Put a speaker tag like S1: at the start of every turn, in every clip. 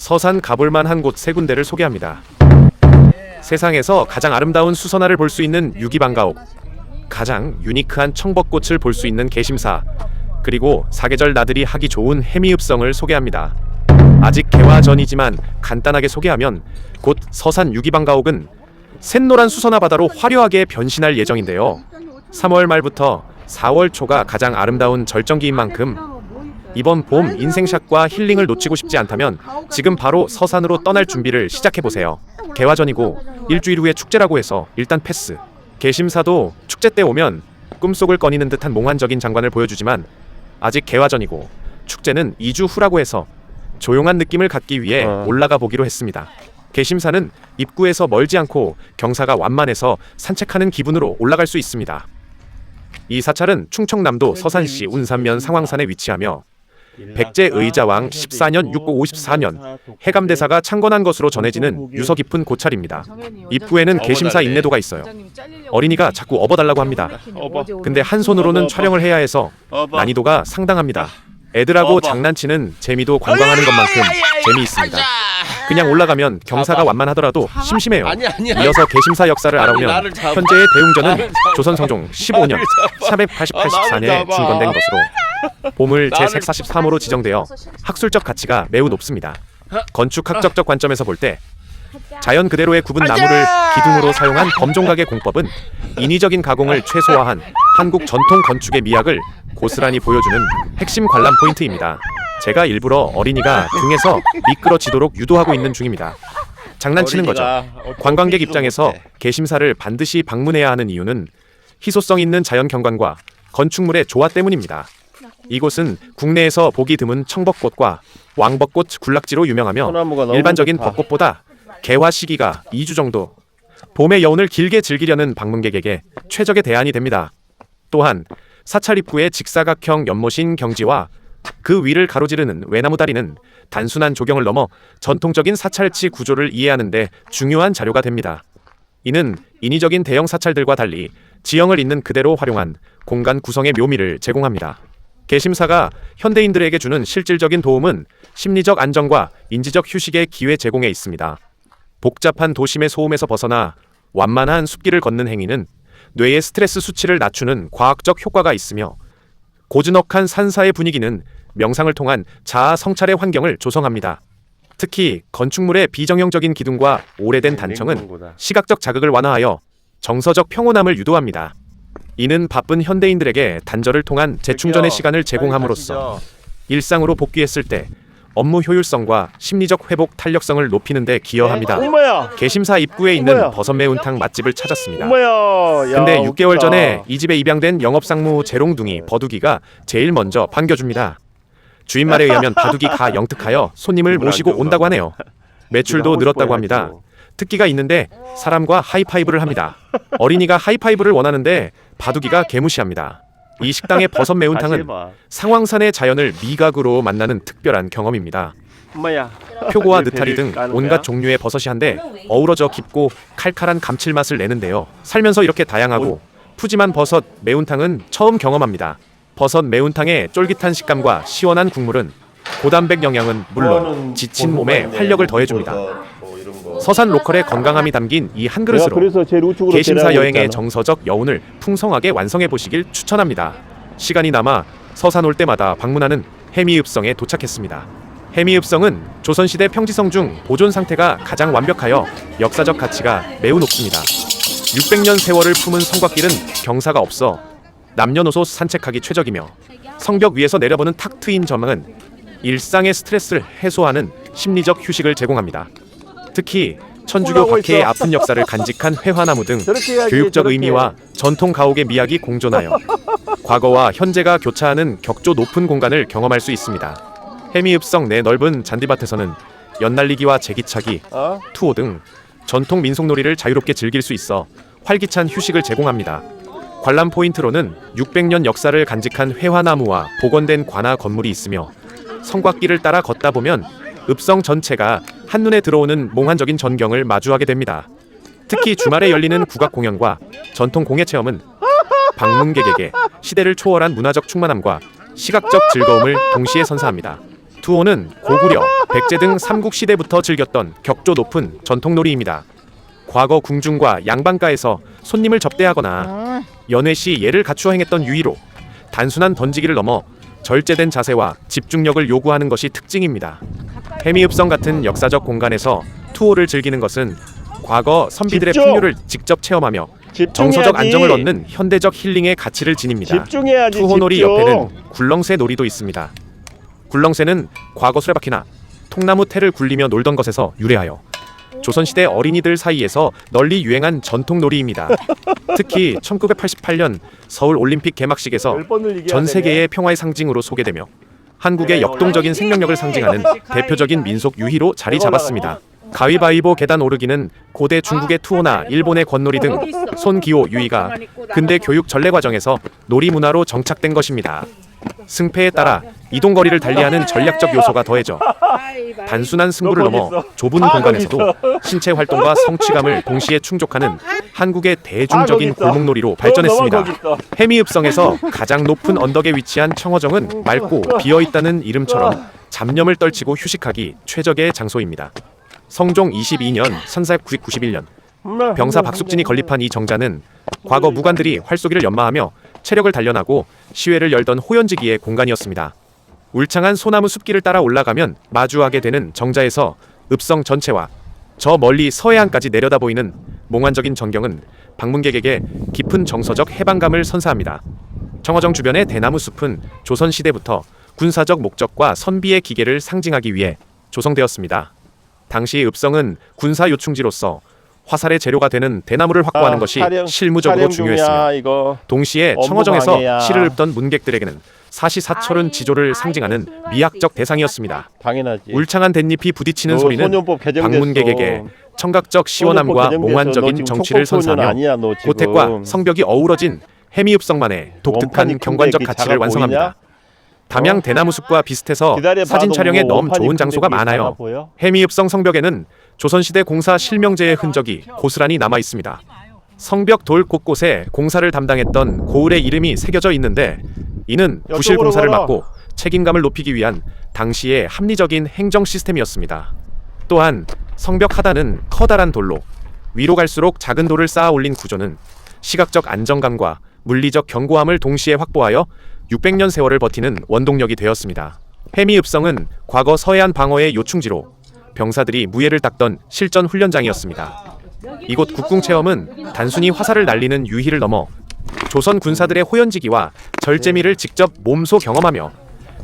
S1: 서산 가볼만한 곳 세 군데를 소개합니다. 세상에서 가장 아름다운 수선화를 볼 수 있는 유기방가옥, 가장 유니크한 청벚꽃을 볼 수 있는 개심사, 그리고 사계절 나들이 하기 좋은 해미읍성을 소개합니다. 아직 개화 전이지만 간단하게 소개하면 곧 서산 유기방가옥은 샛노란 수선화 바다로 화려하게 변신할 예정인데요. 3월 말부터 4월 초가 가장 아름다운 절정기인 만큼 이번 봄 인생샷과 힐링을 놓치고 싶지 않다면 지금 바로 서산으로 떠날 준비를 시작해보세요. 개화 전이고 일주일 후에 축제라고 해서 일단 패스. 개심사도 축제 때 오면 꿈속을 거니는 듯한 몽환적인 장관을 보여주지만 아직 개화 전이고 축제는 2주 후라고 해서 조용한 느낌을 갖기 위해 올라가 보기로 했습니다. 개심사는 입구에서 멀지 않고 경사가 완만해서 산책하는 기분으로 올라갈 수 있습니다. 이 사찰은 충청남도 서산시 운산면 상황산에 위치하며 백제 의자왕 14년 654년 해감대사가 창건한 것으로 전해지는 유서 깊은 고찰입니다. 입구에는 개심사 인내도가 있어요. 어린이가 자꾸 업어달라고 합니다. 근데 한 손으로는 촬영을 해야 해서 난이도가 상당합니다. 애들하고 장난치는 재미도 관광하는 것만큼 재미있습니다. 그냥 올라가면 경사가 완만하더라도 심심해요. 이어서 개심사 역사를 알아보면 현재의 대웅전은 조선 성종 15년 484년에 중건된 것으로 보물 제143호로 지정되어 학술적 가치가 매우 높습니다. 건축학적 관점에서 볼 때 자연 그대로의 굽은 나무를 기둥으로 사용한 범종각의 공법은 인위적인 가공을 최소화한 한국 전통 건축의 미학을 고스란히 보여주는 핵심 관람 포인트입니다. 제가 일부러 어린이가 등에서 미끄러지도록 유도하고 있는 중입니다. 장난치는 거죠. 관광객 입장에서 개심사를 반드시 방문해야 하는 이유는 희소성 있는 자연 경관과 건축물의 조화 때문입니다. 이곳은 국내에서 보기 드문 청벚꽃과 왕벚꽃 군락지로 유명하며 일반적인 벚꽃보다 개화 시기가 2주 정도, 봄의 여운을 길게 즐기려는 방문객에게 최적의 대안이 됩니다. 또한 사찰 입구의 직사각형 연못인 경지와 그 위를 가로지르는 외나무 다리는 단순한 조경을 넘어 전통적인 사찰지 구조를 이해하는 데 중요한 자료가 됩니다. 이는 인위적인 대형 사찰들과 달리 지형을 있는 그대로 활용한 공간 구성의 묘미를 제공합니다. 개심사가 현대인들에게 주는 실질적인 도움은 심리적 안정과 인지적 휴식의 기회 제공에 있습니다. 복잡한 도심의 소음에서 벗어나 완만한 숲길을 걷는 행위는 뇌의 스트레스 수치를 낮추는 과학적 효과가 있으며 고즈넉한 산사의 분위기는 명상을 통한 자아 성찰의 환경을 조성합니다. 특히 건축물의 비정형적인 기둥과 오래된 단청은 시각적 자극을 완화하여 정서적 평온함을 유도합니다. 이는 바쁜 현대인들에게 단절을 통한 재충전의 시간을 제공함으로써 일상으로 복귀했을 때 업무 효율성과 심리적 회복 탄력성을 높이는 데 기여합니다. 개심사 입구에 있는 버섯 매운탕 맛집을 찾았습니다. 근데 6개월 전에 이 집에 입양된 영업상무 재롱둥이 버두기가 제일 먼저 반겨줍니다. 주인 말에 의하면 바둑이가 영특하여 손님을 모시고 온다고 하네요. 매출도 늘었다고 합니다. 특기가 있는데 사람과 하이파이브를 합니다. 어린이가 하이파이브를 원하는데 바둑이가 개무시합니다. 이 식당의 버섯 매운탕은 상황산의 자연을 미각으로 만나는 특별한 경험입니다. 표고와 느타리 등 온갖 종류의 버섯이 한데 어우러져 깊고 칼칼한 감칠맛을 내는데요. 살면서 이렇게 다양하고 푸짐한 버섯 매운탕은 처음 경험합니다. 버섯 매운탕의 쫄깃한 식감과 시원한 국물은 고단백 영양은 물론 지친 몸에 활력을 더해줍니다. 서산 로컬의 건강함이 담긴 이 한 그릇으로 개심사 여행의 정서적 여운을 풍성하게 완성해 보시길 추천합니다. 시간이 남아 서산 올 때마다 방문하는 해미읍성에 도착했습니다. 해미읍성은 조선시대 평지성 중 보존 상태가 가장 완벽하여 역사적 가치가 매우 높습니다. 600년 세월을 품은 성곽길은 경사가 없어 남녀노소 산책하기 최적이며 성벽 위에서 내려보는 탁 트인 전망은 일상의 스트레스를 해소하는 심리적 휴식을 제공합니다. 특히 천주교 박해의 아픈 역사를 간직한 회화나무 등 교육적 의미와 전통 가옥의 미학이 공존하여 과거와 현재가 교차하는 격조 높은 공간을 경험할 수 있습니다. 해미읍성 내 넓은 잔디밭에서는 연날리기와 제기차기, 투호 등 전통 민속놀이를 자유롭게 즐길 수 있어 활기찬 휴식을 제공합니다. 관람 포인트로는 600년 역사를 간직한 회화나무와 복원된 관아 건물이 있으며 성곽길을 따라 걷다 보면 읍성 전체가 한눈에 들어오는 몽환적인 전경을 마주하게 됩니다. 특히 주말에 열리는 국악 공연과 전통 공예 체험은 방문객에게 시대를 초월한 문화적 충만함과 시각적 즐거움을 동시에 선사합니다. 투호는 고구려, 백제 등 삼국시대부터 즐겼던 격조 높은 전통놀이입니다. 과거 궁중과 양반가에서 손님을 접대하거나 연회 시 예를 갖추어 행했던 유의로 단순한 던지기를 넘어 절제된 자세와 집중력을 요구하는 것이 특징입니다. 해미읍성 같은 역사적 공간에서 투호를 즐기는 것은 과거 선비들의
S2: 집중!
S1: 풍요를 직접 체험하며 정서적 안정을 얻는 현대적 힐링의 가치를 지닙니다.
S2: 집중해야지.
S1: 투호놀이
S2: 집중.
S1: 옆에는 굴렁쇠 놀이도 있습니다. 굴렁쇠는 과거 수레바퀴나 통나무 태를 굴리며 놀던 것에서 유래하여 조선시대 어린이들 사이에서 널리 유행한 전통놀이입니다. 특히 1988년 서울올림픽 개막식에서
S2: 열 번을 이겨야
S1: 전
S2: 되네.
S1: 세계의 평화의 상징으로 소개되며 한국의 역동적인 생명력을 상징하는 대표적인 민속 유희로 자리 잡았습니다. 가위바위보 계단 오르기는 고대 중국의 투호나 일본의 권놀이 등 손기호 유희가 근대 교육 전래 과정에서 놀이 문화로 정착된 것입니다. 승패에 따라 이동거리를 달리하는 전략적 요소가 더해져 단순한 승부를 넘어 좁은 공간에서도 신체 활동과 성취감을 동시에 충족하는 한국의 대중적인 골목놀이로 발전했습니다. 해미읍성에서 가장 높은 언덕에 위치한 청어정은 맑고 비어있다는 이름처럼 잡념을 떨치고 휴식하기 최적의 장소입니다. 성종 22년 1491년 병사 박숙진이 건립한 이 정자는 과거 무관들이 활쏘기를 연마하며 체력을 단련하고 시회를 열던 호연지기의 공간이었습니다. 울창한 소나무 숲길을 따라 올라가면 마주하게 되는 정자에서 읍성 전체와 저 멀리 서해안까지 내려다 보이는 몽환적인 전경은 방문객에게 깊은 정서적 해방감을 선사합니다. 청어정 주변의 대나무 숲은 조선시대부터 군사적 목적과 선비의 기계를 상징하기 위해 조성되었습니다. 당시 읍성은 군사 요충지로서 화살의 재료가 되는 대나무를 확보하는 것이 실무적으로 중요했으며 동시에 청어정에서 실을 읊던 문객들에게는 사시사철은 지조를 상징하는 미학적 대상이었습니다.
S2: 당연하지.
S1: 울창한 댄잎이 부딪히는 소리는 방문객에게 청각적 시원함과 몽환적인 정취를 선사하며 고택과 성벽이 어우러진 해미읍성만의 독특한 경관적 가치를 완성합니다. 담양 대나무숲과 비슷해서 사진 촬영에 너무 좋은 장소가 많아요. 해미읍성 성벽에는 조선시대 공사 실명제의 흔적이 고스란히 남아 있습니다. 성벽 돌 곳곳에 공사를 담당했던 고을의 이름이 새겨져 있는데 이는 부실 공사를 막고 책임감을 높이기 위한 당시의 합리적인 행정 시스템이었습니다. 또한 성벽 하단은 커다란 돌로 위로 갈수록 작은 돌을 쌓아 올린 구조는 시각적 안정감과 물리적 견고함을 동시에 확보하여 600년 세월을 버티는 원동력이 되었습니다. 해미읍성은 과거 서해안 방어의 요충지로 병사들이 무예를 닦던 실전 훈련장이었습니다. 이곳 국궁체험은 단순히 화살을 날리는 유희를 넘어 조선 군사들의 호연지기와 절제미를 직접 몸소 경험하며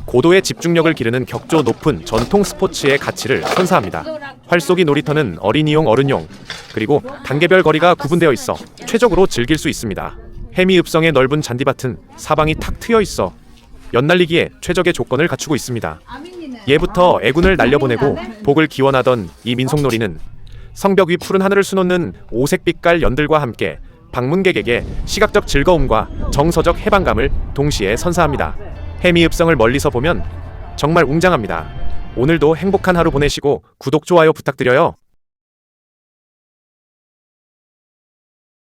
S1: 고도의 집중력을 기르는 격조 높은 전통 스포츠의 가치를 선사합니다. 활쏘기 놀이터는 어린이용, 어른용, 그리고 단계별 거리가 구분되어 있어 최적으로 즐길 수 있습니다. 해미읍성의 넓은 잔디밭은 사방이 탁 트여 있어 연날리기에 최적의 조건을 갖추고 있습니다. 예부터 애군을 날려보내고 복을 기원하던 이 민속놀이는 성벽 위 푸른 하늘을 수놓는 오색빛깔 연들과 함께 방문객에게 시각적 즐거움과 정서적 해방감을 동시에 선사합니다. 해미읍성을 멀리서 보면 정말 웅장합니다. 오늘도 행복한 하루 보내시고 구독, 좋아요 부탁드려요.